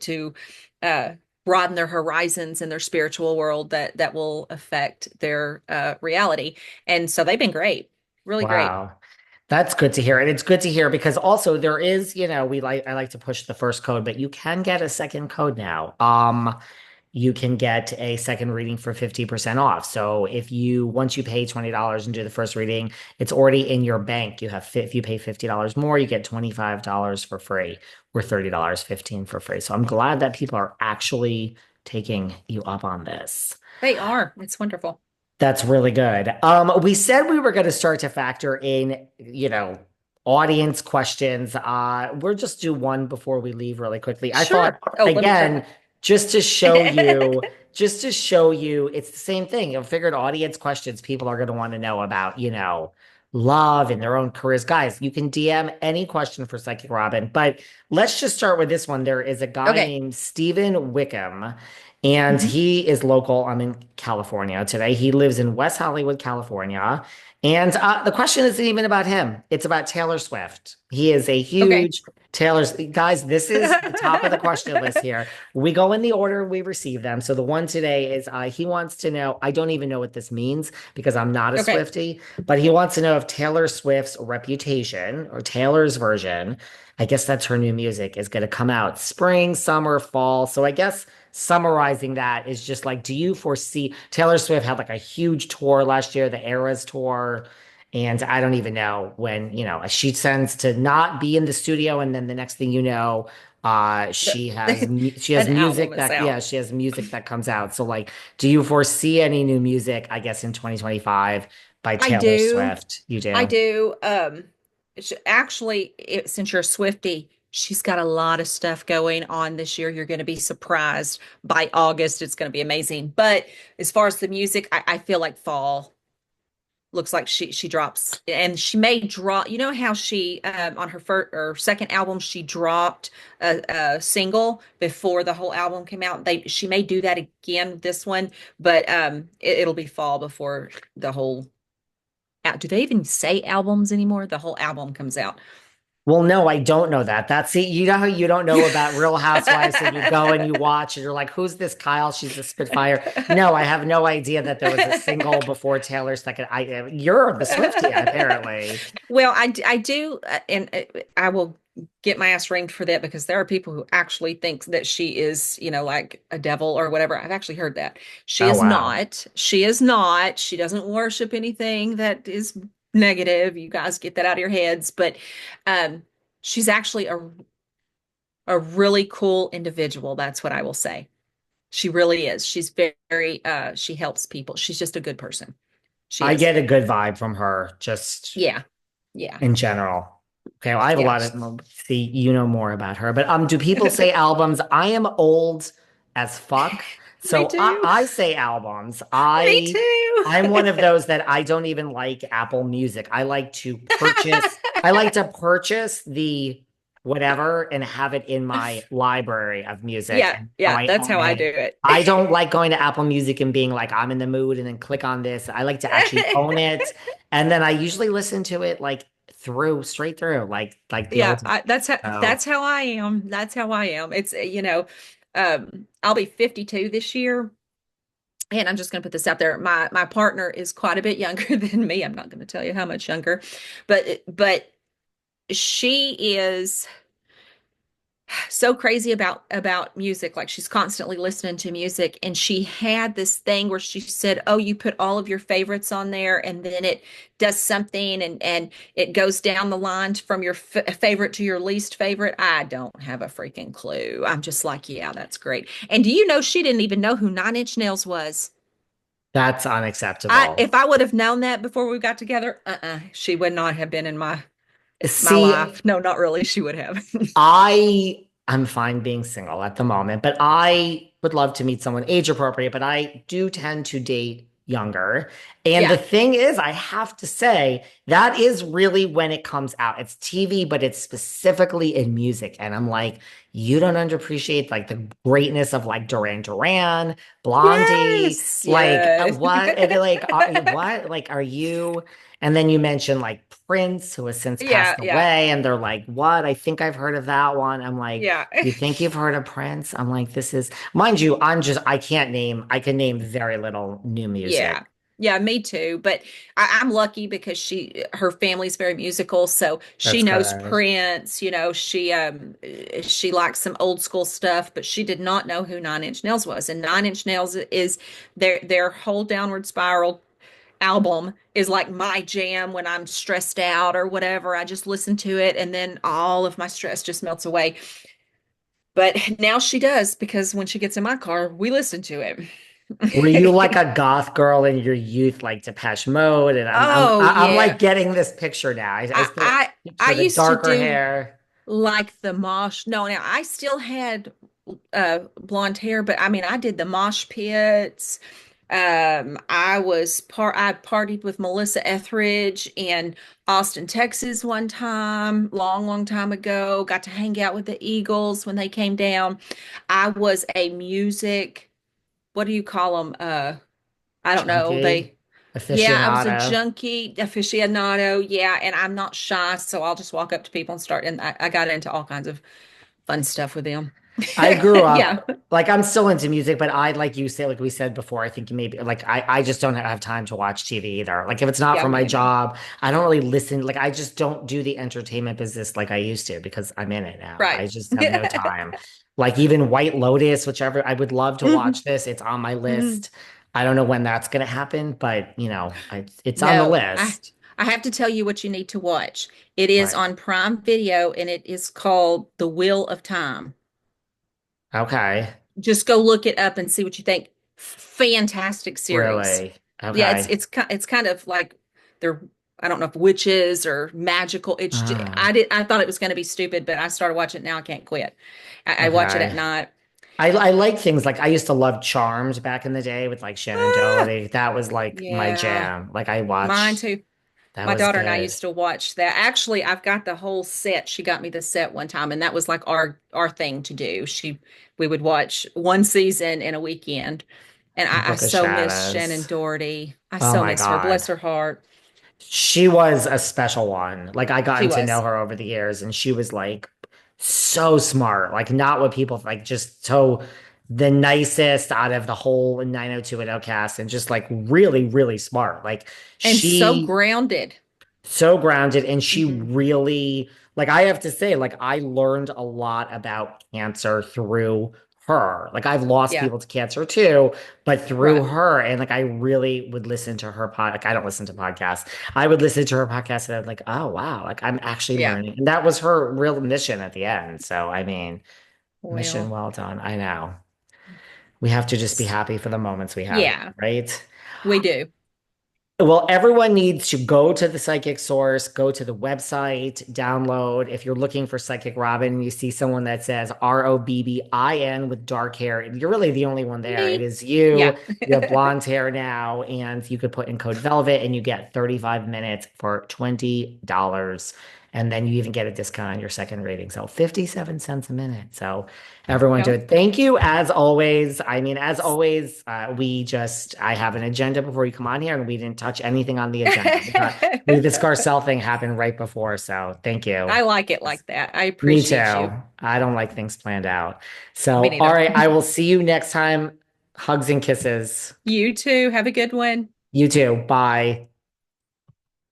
to uh, broaden their horizons in their spiritual world that will affect their reality. And so they've been great, really great. Wow. That's good to hear. And it's good to hear because also there is, I like to push the first code, but you can get a second code now. You can get a second reading for 50% off. So once you pay $20 and do the first reading, it's already in your bank. If you pay $50 more, you get $25 for free or $30, 15 for free. So I'm glad that people are actually taking you up on this. They are. It's wonderful. That's really good. We said we were going to start to factor in, audience questions. We'll just do one before we leave really quickly. I thought, Sure. Oh, let me turn again, my. just to show you, it's the same thing. I figured audience questions people are going to want to know about, love and their own careers. Guys, you can DM any question for Psychic Robin, but let's just start with this one. There is a guy Okay. named Stephen Wickham. And Hmm. he is local. I'm in California today. He lives in West Hollywood, California. And the question isn't even about him. It's about Taylor Swift. He is a Okay. huge Guys, this is the top of the question list here. We go in the order we receive them. So the one today is he wants to know, I don't even know what this means because I'm not a Okay. Swiftie, but he wants to know if Taylor Swift's Reputation or Taylor's version, I guess that's her new music, is going to come out spring, summer, fall. So I guess summarizing that is just like, do you foresee Taylor Swift had like a huge tour last year, the Eras tour, and I don't even know when, she tends to not be in the studio, and then the next thing you know, she has An album music is out. she has music that comes out. So like, do you foresee any new music, I guess, in 2025 by I Taylor do. Swift? You I do? do. Actually, since you're a Swiftie, she's got a lot of stuff going on this year. You're going to be surprised. By August, it's going to be amazing. But as far as the music, I feel like fall looks like she drops, and she may drop. You know how she on her first or second album she dropped a single before the whole album came out. She may do that again with this one, but it'll be fall before the whole. Do they even say albums anymore? The whole album comes out. Well, no, I don't know that. That's it. You know how you don't know about Real Housewives and you go and you watch and you're like, who's this Kyle? She's a Spitfire. No, I have no idea that there was a single before Taylor's second. You're the Swiftie, apparently. Well, I do, and I will get my ass ringed for that because there are people who actually think that she is, like a devil or whatever. I've actually heard that. She Oh, is wow. not. She is not. She doesn't worship anything that is negative. You guys get that out of your heads. But um, she's actually a really cool individual. That's what I will say. She really is. She's very, she helps people. She's just a good person. She I is. get a good vibe from her just Yeah. Yeah. in general. Okay, well, I have a Yeah. lot of see, you know more about her, but do people say albums? I am old as fuck, Me so I, too. I say albums. Me I'm one of too. those that I don't even like Apple Music. I like to purchase the whatever and have it in my library of music. Yeah, So yeah, I that's own how I it. do it. I don't like going to Apple Music and being like, I'm in the mood and then click on this. I like to actually own it. And then I usually listen to it like straight through, like the Yeah, old. Oh, that's how I am. That's how I am. It's I'll be 52 this year, and I'm just going to put this out there. My partner is quite a bit younger than me. I'm not going to tell you how much younger, but she is so crazy about music. Like she's constantly listening to music, and she had this thing where she said, oh, you put all of your favorites on there and then it does something, and it goes down the line from your favorite to your least favorite. I don't have a freaking clue. I'm just like, yeah, that's great. And do you know she didn't even know who Nine Inch Nails was? that's I unacceptable. If I would have known that before we got together, she would not have been in my See, life. No, not really, she would have. I'm fine being single at the moment, but I would love to meet someone age appropriate, but I do tend to date younger. And the Yeah. thing is, I have to say, that is really when it comes out. It's TV, but it's specifically in music. And I'm like, you don't underappreciate like the greatness of like Duran Duran, Blondie, Yes, like yes. what? And they're like, what? Like, are you? And then you mention like Prince, who has since Yeah, passed yeah, away, and they're like, what? I think I've heard of that one. I'm like, yeah. you think you've heard of Prince? I'm like, this is, mind you, I can name very little new music. Yeah. Yeah, me too. But I'm lucky because her family's very musical, so she That's knows good. Prince, she likes some old school stuff, but she did not know who Nine Inch Nails was. And Nine Inch Nails is their whole Downward Spiral album is like my jam when I'm stressed out or whatever. I just listen to it and then all of my stress just melts away. But now she does because when she gets in my car, we listen to Were you like it. a goth girl in your youth, like Depeche Mode? And Oh I'm yeah. like getting this picture now. I I still I I picture the used to darker do hair. like the mosh. No, now I still had blonde hair, but I mean I did the mosh pits. I partied with Melissa Etheridge in Austin, Texas one time, long, long time ago. Got to hang out with the Eagles when they came down. I was a music, what do you call them? I don't know. Chunky, Yeah, I was a aficionado. junkie aficionado. Yeah, and I'm not shy, so I'll just walk up to people and start. And I got into all kinds of fun stuff with them. I grew Yeah, up like I'm still into music, but I like you say, like we said before, I think maybe like I just don't have time to watch TV either. Like if it's not yeah, for me my neither. job, I don't really listen. Like I just don't do the entertainment business like I used to because I'm in it now. I Right. just have no time. Like even White Lotus, whichever I would love to watch this. It's on my Mhm. list. I don't know when that's gonna happen, but it's on the No, I list. I have to tell you what you need to watch. It is Right. on Prime Video and it is called The Wheel of Time. Okay. Just go look it up and see what you think. Fantastic series. Really? Yeah, Okay. it's kind of like they're I don't know if witches or magical. Ah, I thought it was going to be stupid, but I started watching it now. I can't quit. I watch it at okay. night. I like things like I used to love Charmed back in the day with like Shannon Ah, Doherty. That was like my yeah, jam. Like I mine watched, too. that My was daughter and I good. used to watch that. Actually, I've got the whole set. She got me the set one time, and that was like our thing to do. We would watch one season in a weekend, and I Book of so miss Shannon Shadows. Doherty. I Oh so my miss her. God. Bless her heart. She was a special one. Like I She gotten to know was. her over the years and she was like so smart. Like not what people like just so the nicest out of the whole 90210 cast and just like really, really smart. Like And so she grounded. so grounded and she Hmm. really like I have to say like I learned a lot about cancer through her. Like I've lost Yeah, people to cancer too, but through right. her and like I really would listen to her pod like I don't listen to podcasts. I would listen to her podcast and I'm like, "Oh wow, like I'm actually Yeah. learning." And that was her real mission at the end. So I mean, mission Well, well done. I know. We have to just be happy for the moments we have, yeah, right? we do. Well, everyone needs to go to the psychic source, go to the website, download. If you're looking for Psychic Robin and you see someone that says ROBBIN with dark hair, you're really the only one there. It Me. is you. Yeah. You have blonde hair now, and you could put in code Velvet and you get 35 minutes for $20. And then you even get a discount on your second rating. So 57 cents a minute. So everyone do Yeah. it. Thank you as always. I mean, as always, I have an agenda before you come on here and we didn't touch anything on the agenda. This Garcelle thing happened right before. So thank you. I like it like that. I Me too. appreciate you. I don't like things planned out. Me So, all neither. right. I will see you next time. Hugs and kisses. You too. Have a good one. You too. Bye.